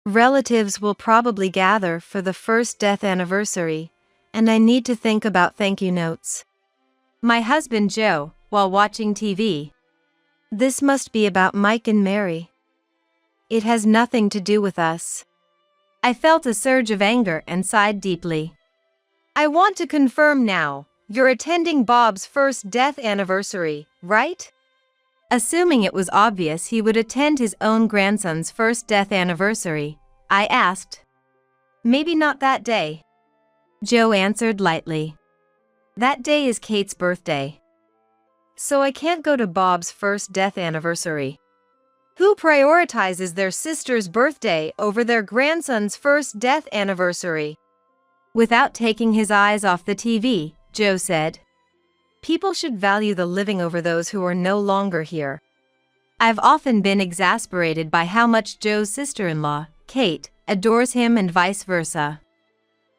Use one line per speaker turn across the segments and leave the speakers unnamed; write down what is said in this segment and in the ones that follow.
Relatives will probably gather for the first death anniversary, and I need to think about thank you notes. My husband Joe, while watching TV. This must be about Mike and Mary. It has nothing to do with us. I felt a surge of anger and sighed deeply. I want to confirm now, you're attending Bob's first death anniversary, right? Assuming it was obvious he would attend his own grandson's first death anniversary, I asked. Maybe not that day. Joe answered lightly. That day is Kate's birthday. So I can't go to Bob's first death anniversary. Who prioritizes their sister's birthday over their grandson's first death anniversary? Without taking his eyes off the TV, Joe said. People should value the living over those who are no longer here. I've often been exasperated by how much Joe's sister-in-law, Kate, adores him and vice versa.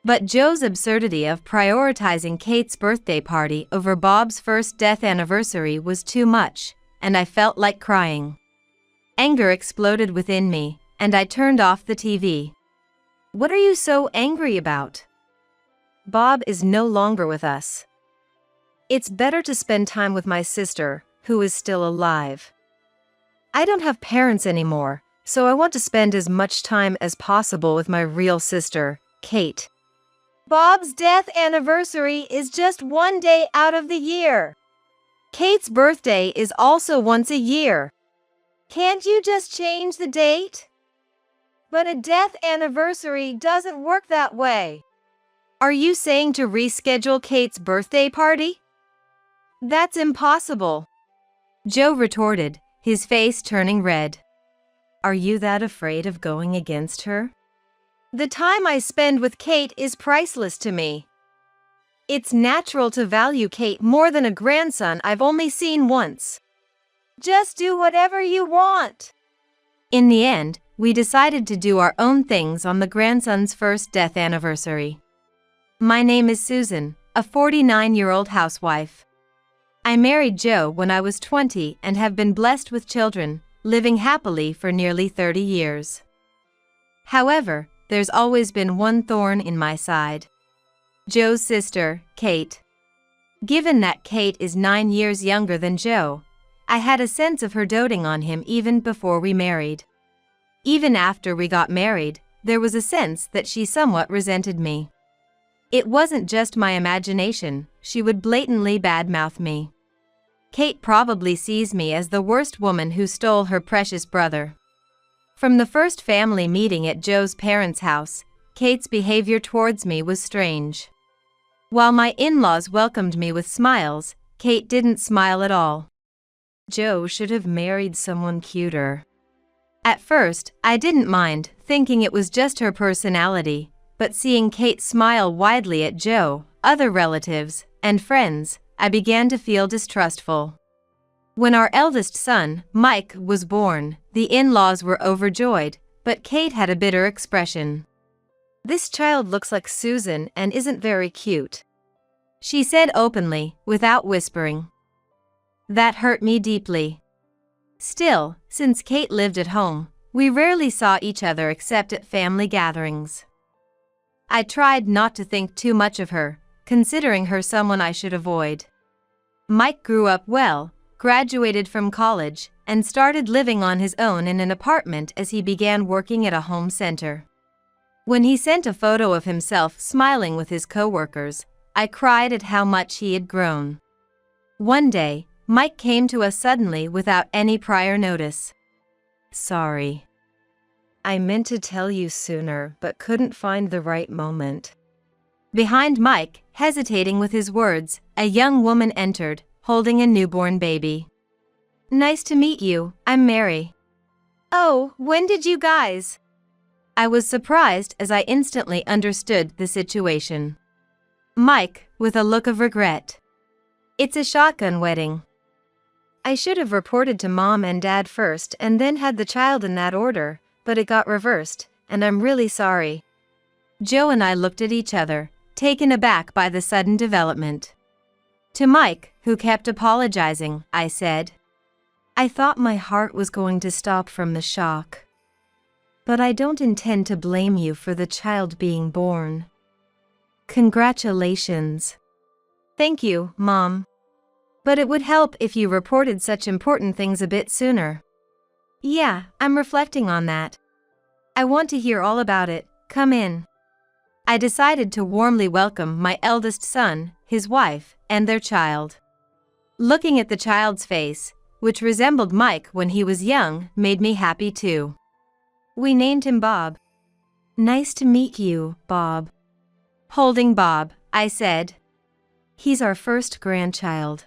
But Joe's absurdity of prioritizing Kate's birthday party over Bob's first death anniversary was too much, and I felt like crying. Anger exploded within me, and I turned off the TV. What are you so angry about? Bob is no longer with us. It's better to spend time with my sister, who is still alive. I don't have parents anymore, so I want to spend as much time as possible with my real sister, Kate. Bob's death anniversary is just one day out of the year. Kate's birthday is also once a year. Can't you just change the date? But a death anniversary doesn't work that way. Are you saying to reschedule Kate's birthday party? That's impossible. Joe retorted, his face turning red. Are you that afraid of going against her? The time I spend with Kate is priceless to me. It's natural to value Kate more than a grandson I've only seen once. Just do whatever you want. In the end, we decided to do our own things on the grandson's first death anniversary. My name is Susan, a 49-year-old housewife. I married Joe when I was 20 and have been blessed with children, living happily for nearly 30 years. However, there's always been one thorn in my side. Joe's sister, Kate. Given that Kate is 9 years younger than Joe, I had a sense of her doting on him even before we married. Even after we got married, there was a sense that she somewhat resented me. It wasn't just my imagination, she would blatantly badmouth me. Kate probably sees me as the worst woman who stole her precious brother. From the first family meeting at Joe's parents' house, Kate's behavior towards me was strange. While my in-laws welcomed me with smiles, Kate didn't smile at all. Joe should have married someone cuter. At first, I didn't mind, thinking it was just her personality, but seeing Kate smile widely at Joe, other relatives, and friends, I began to feel distrustful. When our eldest son, Mike, was born, the in-laws were overjoyed, but Kate had a bitter expression. This child looks like Susan and isn't very cute, she said openly, without whispering. That hurt me deeply. Still, since Kate lived at home, we rarely saw each other except at family gatherings. I tried not to think too much of her, considering her someone I should avoid. Mike grew up well, graduated from college, and started living on his own in an apartment as he began working at a home center. When he sent a photo of himself smiling with his coworkers, I cried at how much he had grown. One day, Mike came to us suddenly without any prior notice. Sorry. I meant to tell you sooner but couldn't find the right moment. Behind Mike, hesitating with his words, a young woman entered, holding a newborn baby. Nice to meet you, I'm Mary. Oh, when did you guys? I was surprised as I instantly understood the situation. Mike, with a look of regret. It's a shotgun wedding. I should have reported to Mom and Dad first and then had the child in that order, but it got reversed, and I'm really sorry. Joe and I looked at each other, taken aback by the sudden development. To Mike, who kept apologizing, I said, I thought my heart was going to stop from the shock. But I don't intend to blame you for the child being born. Congratulations. Thank you, Mom. But it would help if you reported such important things a bit sooner. Yeah, I'm reflecting on that. I want to hear all about it. Come in. I decided to warmly welcome my eldest son, his wife, and their child. Looking at the child's face, which resembled Mike when he was young, made me happy too. We named him Bob. Nice to meet you, Bob. Holding Bob, I said. He's our first grandchild.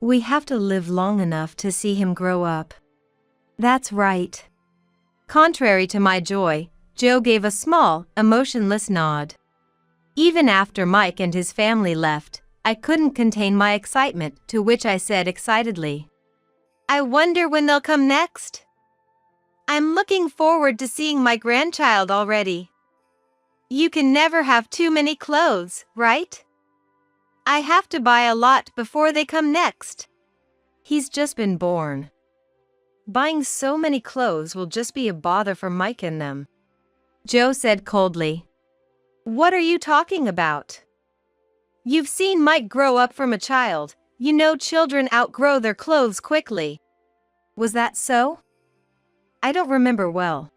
We have to live long enough to see him grow up. That's right. Contrary to my joy, Joe gave a small, emotionless nod. Even after Mike and his family left, I couldn't contain my excitement, to which I said excitedly, I wonder when they'll come next? I'm looking forward to seeing my grandchild already. You can never have too many clothes, right? I have to buy a lot before they come next. He's just been born. Buying so many clothes will just be a bother for Mike and them. Joe said coldly. What are you talking about? You've seen Mike grow up from a child. You know children outgrow their clothes quickly. Was that so? I don't remember well.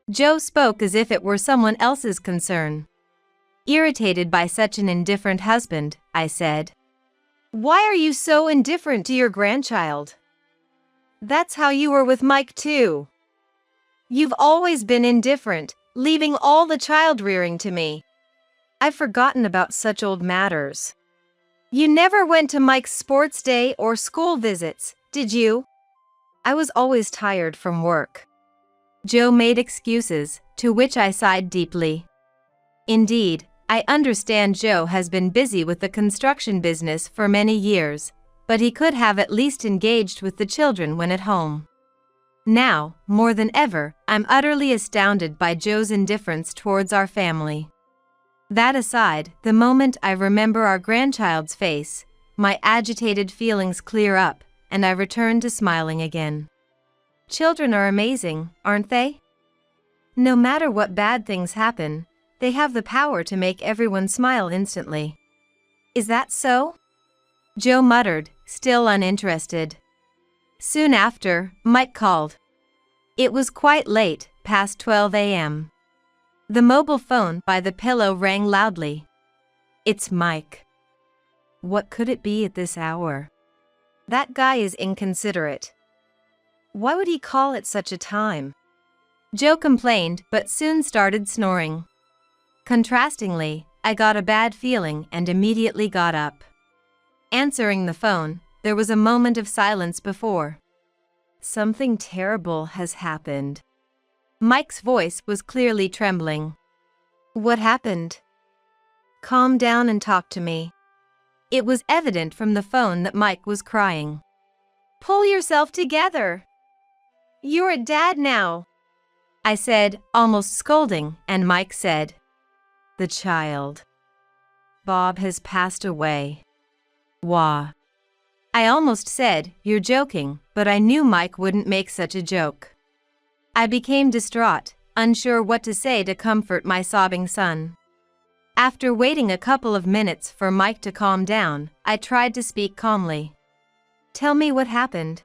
Joe spoke as if it were someone else's concern. Irritated by such an indifferent husband, I said. Why are you so indifferent to your grandchild? That's how you were with Mike too. You've always been indifferent, leaving all the child rearing to me. I've forgotten about such old matters. You never went to Mike's sports day or school visits, did you? I was always tired from work. Joe made excuses, to which I sighed deeply. Indeed, I understand Joe has been busy with the construction business for many years, but he could have at least engaged with the children when at home. Now, more than ever, I'm utterly astounded by Joe's indifference towards our family. That aside, the moment I remember our grandchild's face, my agitated feelings clear up, and I return to smiling again. Children are amazing, aren't they? No matter what bad things happen, they have the power to make everyone smile instantly. Is that so? Joe muttered, still uninterested. Soon after, Mike called. It was quite late, past 12 a.m. The mobile phone by the pillow rang loudly. It's Mike. What could it be at this hour? That guy is inconsiderate. Why would he call at such a time? Joe complained, but soon started snoring. Contrastingly, I got a bad feeling and immediately got up. Answering the phone, there was a moment of silence before. Something terrible has happened. Mike's voice was clearly trembling. What happened? Calm down and talk to me. It was evident from the phone that Mike was crying. Pull yourself together. You're a dad now, I said, almost scolding, and Mike said, The child. Bob has passed away. Wah. I almost said, You're joking, but I knew Mike wouldn't make such a joke. I became distraught, unsure what to say to comfort my sobbing son. After waiting a couple of minutes for Mike to calm down, I tried to speak calmly. Tell me what happened.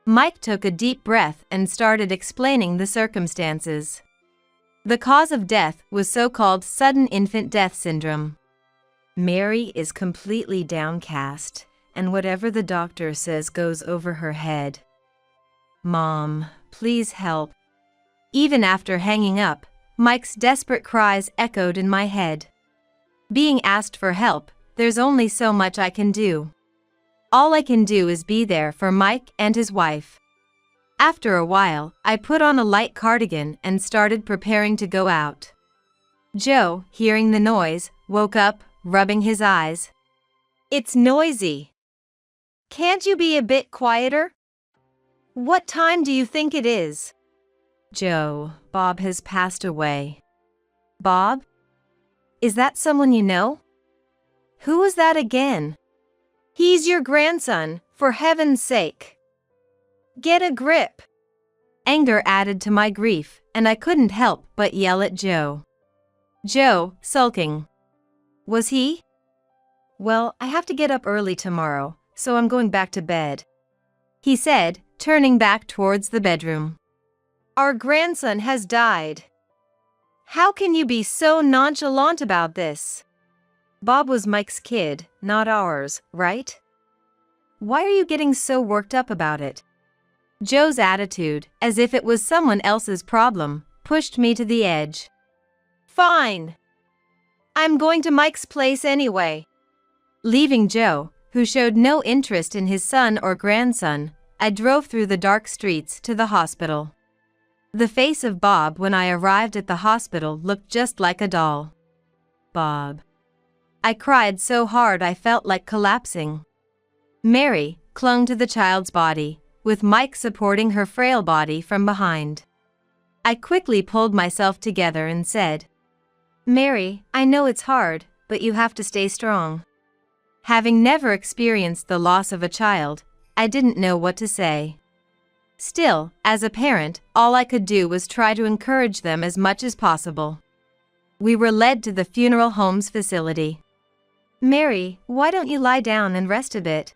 Mike took a deep breath and started explaining the circumstances. The cause of death was so-called sudden infant death syndrome. Mary is completely downcast, and whatever the doctor says goes over her head. Mom, please help. Even after hanging up, Mike's desperate cries echoed in my head. Being asked for help, there's only so much I can do. All I can do is be there for Mike and his wife. After a while, I put on a light cardigan and started preparing to go out. Joe, hearing the noise, woke up, rubbing his eyes. It's noisy. Can't you be a bit quieter? What time do you think it is? Joe, Bob has passed away. Bob? Is that someone you know? Who is that again? He's your grandson, for heaven's sake. Get a grip. Anger added to my grief, and I couldn't help but yell at Joe. Joe, sulking. Was he? Well, I have to get up early tomorrow, so I'm going back to bed, he said, turning back towards the bedroom. Our grandson has died. How can you be so nonchalant about this? Bob was Mike's kid, not ours, right? Why are you getting so worked up about it? Joe's attitude, as if it was someone else's problem, pushed me to the edge. Fine. I'm going to Mike's place anyway. Leaving Joe, who showed no interest in his son or grandson, I drove through the dark streets to the hospital. The face of Bob when I arrived at the hospital looked just like a doll. Bob. I cried so hard I felt like collapsing. Mary clung to the child's body, with Mike supporting her frail body from behind. I quickly pulled myself together and said, Mary, I know it's hard, but you have to stay strong. Having never experienced the loss of a child, I didn't know what to say. Still, as a parent, all I could do was try to encourage them as much as possible. We were led to the funeral home's facility. Mary, why don't you lie down and rest a bit?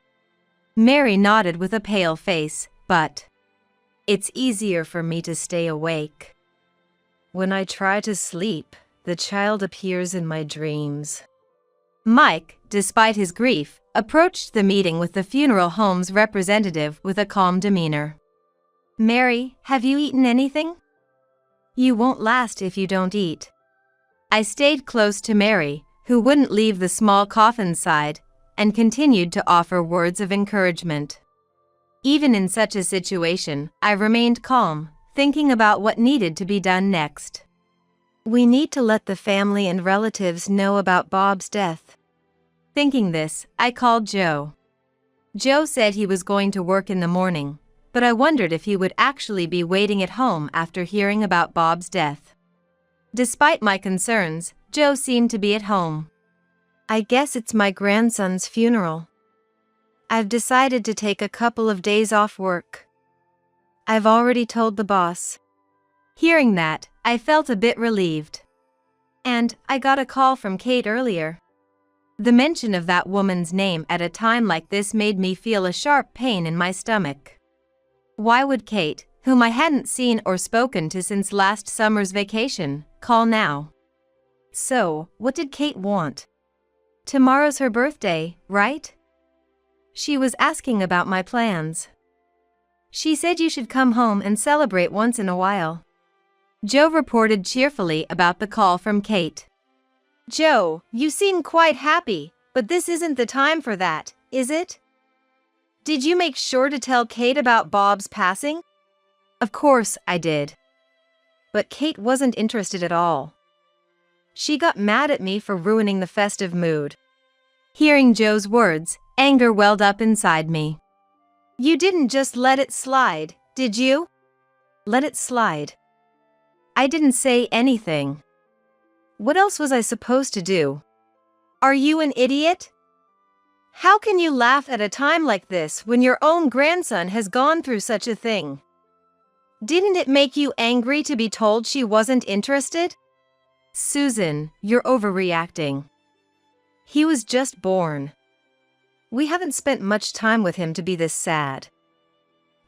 Mary nodded with a pale face, but it's easier for me to stay awake. When I try to sleep, the child appears in my dreams. Mike, despite his grief, approached the meeting with the funeral home's representative with a calm demeanor. Mary, have you eaten anything? You won't last if you don't eat. I stayed close to Mary, who wouldn't leave the small coffin's side, and continued to offer words of encouragement. Even in such a situation, I remained calm, thinking about what needed to be done next. We need to let the family and relatives know about Bob's death. Thinking this, I called Joe. Joe said he was going to work in the morning, but I wondered if he would actually be waiting at home after hearing about Bob's death. Despite my concerns, Joe seemed to be at home. I guess it's my grandson's funeral. I've decided to take a couple of days off work. I've already told the boss. Hearing that, I felt a bit relieved. And I got a call from Kate earlier. The mention of that woman's name at a time like this made me feel a sharp pain in my stomach. Why would Kate, whom I hadn't seen or spoken to since last summer's vacation, call now? So, what did Kate want? Tomorrow's her birthday, right? She was asking about my plans. She said you should come home and celebrate once in a while. Joe reported cheerfully about the call from Kate. Joe, you seem quite happy, but this isn't the time for that, is it? Did you make sure to tell Kate about Bob's passing? Of course I did. But Kate wasn't interested at all. She got mad at me for ruining the festive mood. Hearing Joe's words, anger welled up inside me. You didn't just let it slide, did you? Let it slide. I didn't say anything. What else was I supposed to do? Are you an idiot? How can you laugh at a time like this when your own grandson has gone through such a thing? Didn't it make you angry to be told she wasn't interested? Susan, you're overreacting. He was just born. We haven't spent much time with him to be this sad.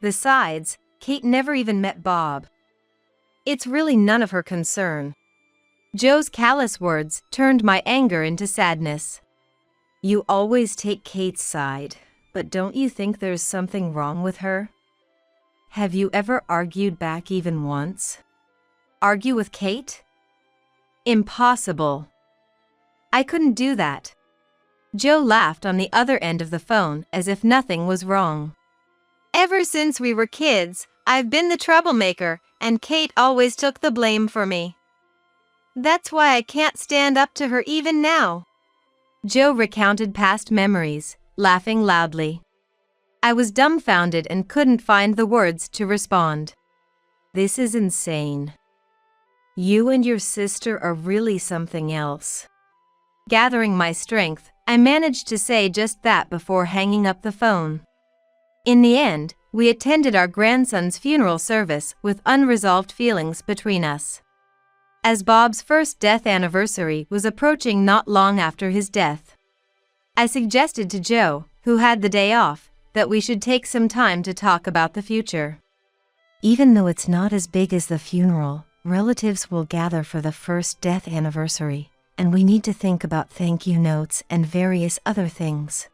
Besides, Kate never even met Bob. It's really none of her concern. Joe's callous words turned my anger into sadness. You always take Kate's side, but don't you think there's something wrong with her? Have you ever argued back even once? Argue with Kate? Impossible. I couldn't do that. Joe laughed on the other end of the phone as if nothing was wrong. Ever since we were kids, I've been the troublemaker, and Kate always took the blame for me. That's why I can't stand up to her even now. Joe recounted past memories, laughing loudly. I was dumbfounded and couldn't find the words to respond. This is insane. You and your sister are really something else. Gathering my strength, I managed to say just that before hanging up the phone. In the end, we attended our grandson's funeral service with unresolved feelings between us. As Bob's first death anniversary was approaching not long after his death, I suggested to Joe, who had the day off, that we should take some time to talk about the future. Even though it's not as big as the funeral, relatives will gather for the first death anniversary, and we need to think about thank you notes and various other things.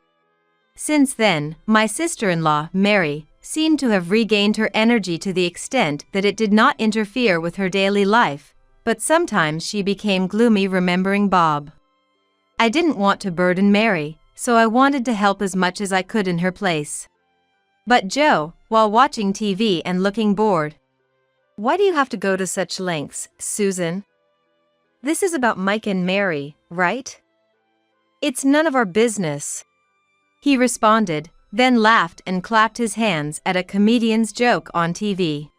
Since then, my sister-in-law, Mary, seemed to have regained her energy to the extent that it did not interfere with her daily life, but sometimes she became gloomy remembering Bob. I didn't want to burden Mary, so I wanted to help as much as I could in her place. But Joe, while watching TV and looking bored, "Why do you have to go to such lengths, Susan? This is about Mike and Mary, right? It's none of our business," he responded, then laughed and clapped his hands at a comedian's joke on TV.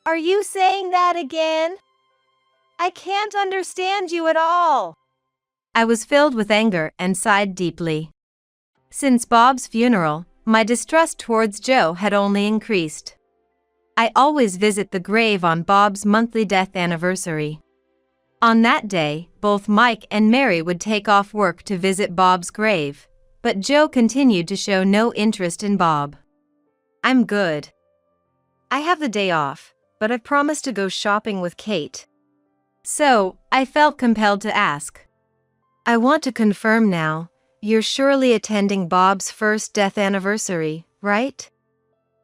"Are you saying that again? I can't understand you at all." I was filled with anger and sighed deeply. Since Bob's funeral, my distrust towards Joe had only increased. I always visit the grave on Bob's monthly death anniversary. On that day, both Mike and Mary would take off work to visit Bob's grave, but Joe continued to show no interest in Bob. "I'm good. I have the day off, but I've promised to go shopping with Kate." So, I felt compelled to ask, "I want to confirm now, you're surely attending Bob's first death anniversary, right?"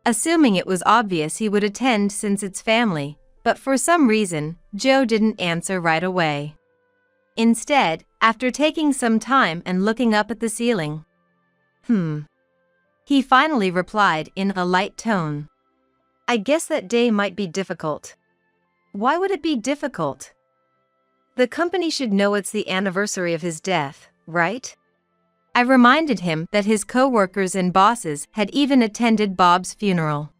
Assuming it was obvious he would attend since it's family, but for some reason, Joe didn't answer right away. Instead, after taking some time and looking up at the ceiling, he finally replied in a light tone, "I guess that day might be difficult." "Why would it be difficult? The company should know it's the anniversary of his death, right?" I reminded him that his co-workers and bosses had even attended Bob's funeral.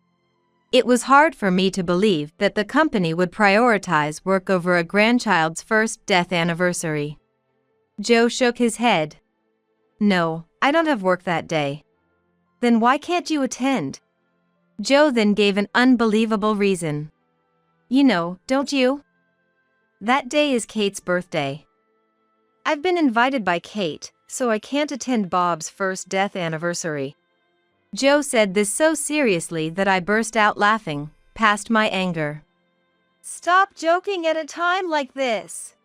It was hard for me to believe that the company would prioritize work over a grandchild's first death anniversary. Joe shook his head. "No, I don't have work that day." "Then why can't you attend?" Joe then gave an unbelievable reason. "You know, don't you? That day is Kate's birthday. I've been invited by Kate, so I can't attend Bob's first death anniversary." Joe said this so seriously that I burst out laughing, past my anger. "Stop joking at a time like this.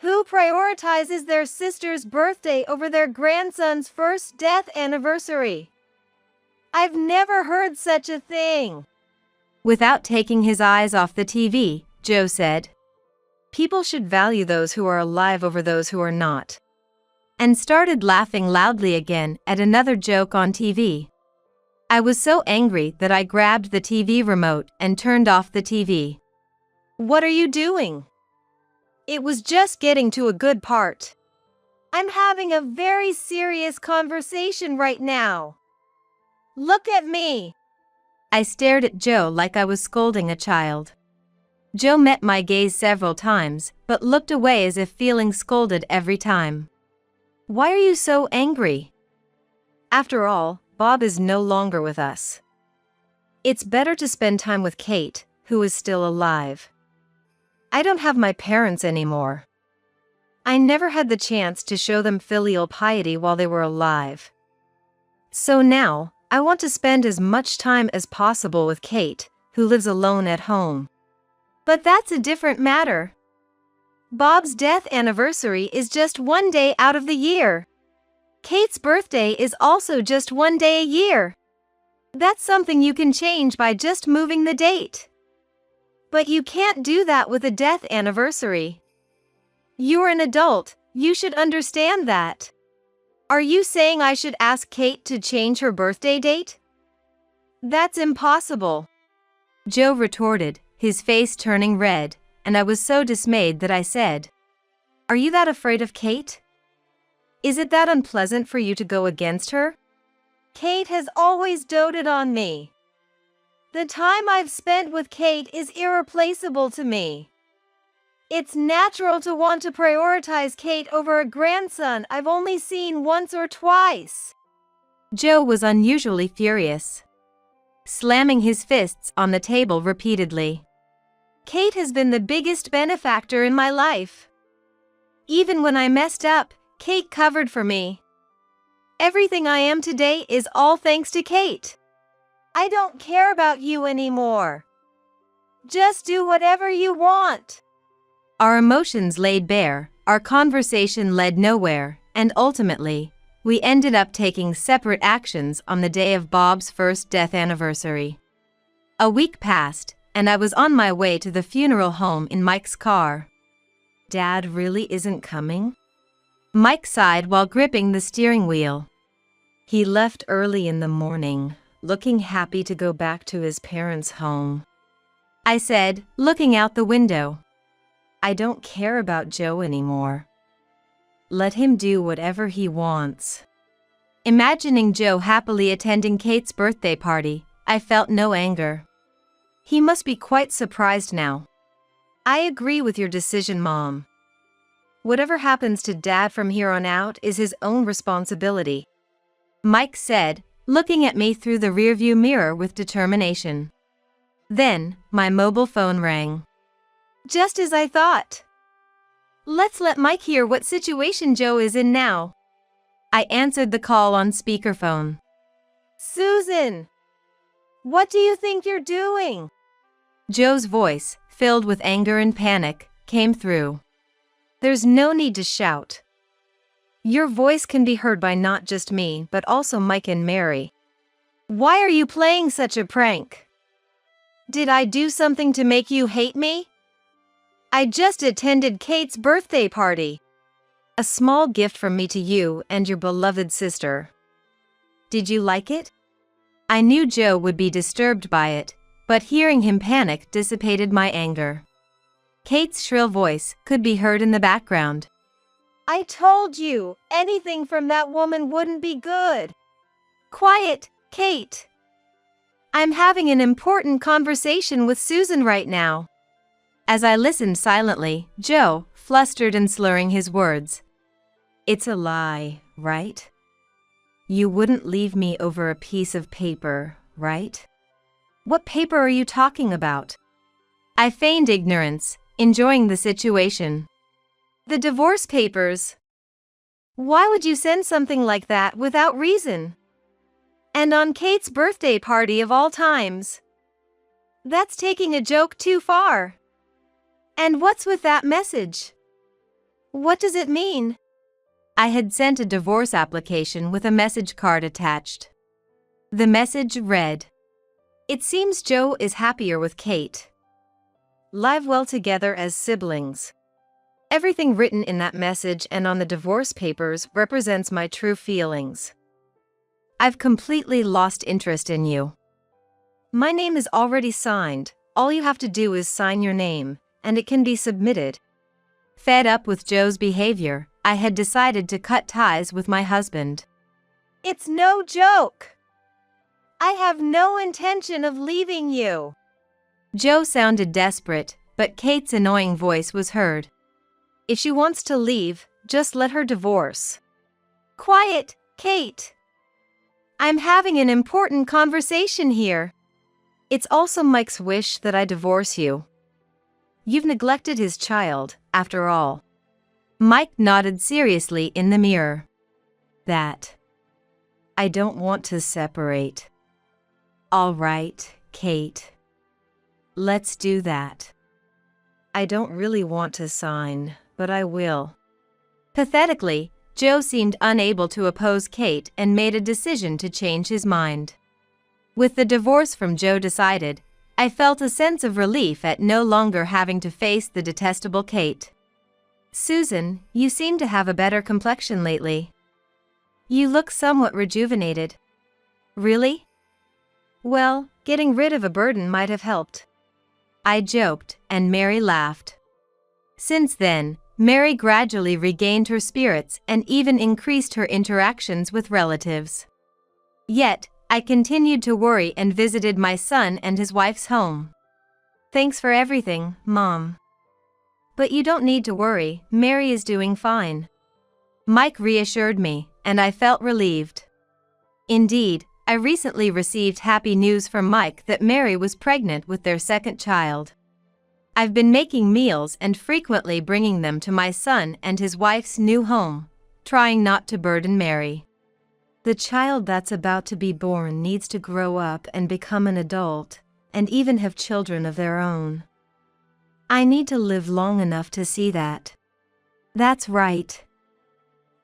Who prioritizes their sister's birthday over their grandson's first death anniversary? I've never heard such a thing." Without taking his eyes off the TV, Joe said, "People should value those who are alive over those who are not," and started laughing loudly again at another joke on TV. I was so angry that I grabbed the TV remote and turned off the TV. "What are you doing? It was just getting to a good part. I'm having a very serious conversation right now. Look at me." I stared at Joe like I was scolding a child. Joe met my gaze several times, but looked away as if feeling scolded every time. "Why are you so angry? After all, Bob is no longer with us. It's better to spend time with Kate, who is still alive. I don't have my parents anymore. I never had the chance to show them filial piety while they were alive. So now, I want to spend as much time as possible with Kate, who lives alone at home." "But that's a different matter. Bob's death anniversary is just one day out of the year. Kate's birthday is also just one day a year. That's something you can change by just moving the date. But you can't do that with a death anniversary. You're an adult, you should understand that. Are you saying I should ask Kate to change her birthday date? That's impossible," Joe retorted, his face turning red, and I was so dismayed that I said, "Are you that afraid of Kate? Is it that unpleasant for you to go against her? Kate has always doted on me. The time I've spent with Kate is irreplaceable to me. It's natural to want to prioritize Kate over a grandson I've only seen once or twice." Joe was unusually furious. slamming his fists on the table repeatedly. Kate has been the biggest benefactor in my life. Even when I messed up, Kate covered for me. Everything I am today is all thanks to Kate. I don't care about you anymore. Just do whatever you want. Our emotions laid bare, our conversation led nowhere, and ultimately, we ended up taking separate actions on the day of Bob's first death anniversary. A week passed, and I was on my way to the funeral home in Mike's car. Dad really isn't coming? Mike sighed while gripping the steering wheel. He left early in the morning, looking happy to go back to his parents' home. I said, looking out the window. I don't care about Joe anymore. Let him do whatever he wants. Imagining Joe happily attending Kate's birthday party, I felt no anger. He must be quite surprised now. I agree with your decision, Mom. Whatever happens to Dad from here on out is his own responsibility, Mike said, looking at me through the rearview mirror with determination. Then, my mobile phone rang. Just as I thought. Let's let Mike hear what situation Joe is in now. I answered the call on speakerphone. Susan! What do you think you're doing? Joe's voice, filled with anger and panic, came through. There's no need to shout. Your voice can be heard by not just me, but also Mike and Mary. Why are you playing such a prank? Did I do something to make you hate me? I just attended Kate's birthday party. A small gift from me to you and your beloved sister. Did you like it? I knew Joe would be disturbed by it, but hearing him panic dissipated my anger. Kate's shrill voice could be heard in the background. I told you, anything from that woman wouldn't be good. Quiet, Kate. I'm having an important conversation with Susan right now. As I listened silently, Joe, flustered and slurring his words. It's a lie, right? You wouldn't leave me over a piece of paper, right? What paper are you talking about? I feigned ignorance, enjoying the situation. The divorce papers. Why would you send something like that without reason? And on Kate's birthday party of all times. That's taking a joke too far. And what's with that message? What does it mean? I had sent a divorce application with a message card attached. The message read, It seems Joe is happier with Kate. Live well together as siblings. Everything written in that message and on the divorce papers represents my true feelings. I've completely lost interest in you. My name is already signed. All you have to do is sign your name, and it can be submitted. Fed up with Joe's behavior, I had decided to cut ties with my husband. It's no joke. I have no intention of leaving you. Joe sounded desperate, but Kate's annoying voice was heard. If she wants to leave, just let her divorce. Quiet, Kate. I'm having an important conversation here. It's also Mike's wish that I divorce you. You've neglected his child, after all. Mike nodded seriously in the mirror. That. I don't want to separate. All right, Kate. Let's do that. I don't really want to sign, but I will. Pathetically, Joe seemed unable to oppose Kate and made a decision to change his mind. With the divorce from Joe decided, I felt a sense of relief at no longer having to face the detestable Kate. Susan, you seem to have a better complexion lately. You look somewhat rejuvenated. Really? Well, getting rid of a burden might have helped. I joked, and Mary laughed. Since then, Mary gradually regained her spirits and even increased her interactions with relatives. Yet, I continued to worry and visited my son and his wife's home. Thanks for everything, Mom. But you don't need to worry, Mary is doing fine. Mike reassured me, and I felt relieved. Indeed, I recently received happy news from Mike that Mary was pregnant with their second child. I've been making meals and frequently bringing them to my son and his wife's new home, trying not to burden Mary. The child that's about to be born needs to grow up and become an adult, and even have children of their own. I need to live long enough to see that. That's right.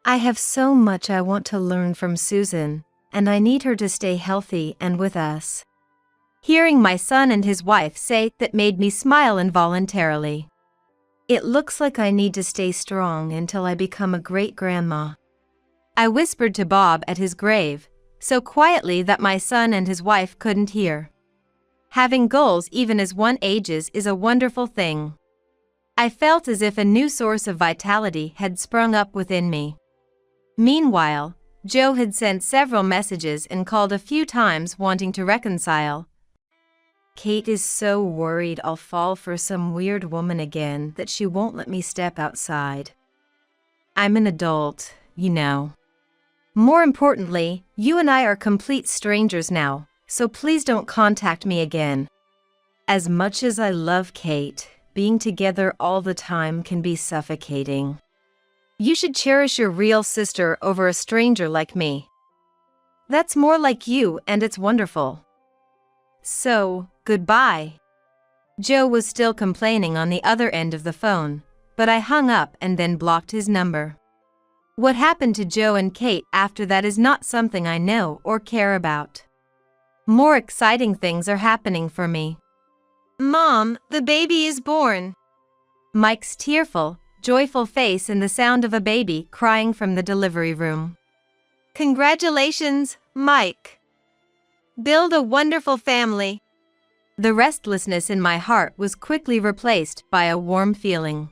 I have so much I want to learn from Susan, and I need her to stay healthy and with us. Hearing my son and his wife say that made me smile involuntarily. It looks like I need to stay strong until I become a great grandma. I whispered to Bob at his grave, so quietly that my son and his wife couldn't hear. Having goals even as one ages is a wonderful thing. I felt as if a new source of vitality had sprung up within me. Meanwhile, Joe had sent several messages and called a few times wanting to reconcile. Kate is so worried I'll fall for some weird woman again that she won't let me step outside. I'm an adult, you know. More importantly, you and I are complete strangers now, so please don't contact me again. As much as I love Kate, being together all the time can be suffocating. You should cherish your real sister over a stranger like me. That's more like you, and it's wonderful. So, goodbye. Joe was still complaining on the other end of the phone, but I hung up and then blocked his number. What happened to Joe and Kate after that is not something I know or care about. More exciting things are happening for me. Mom, the baby is born. Mike's tearful, joyful face and the sound of a baby crying from the delivery room. Congratulations, Mike. Build a wonderful family. The restlessness in my heart was quickly replaced by a warm feeling.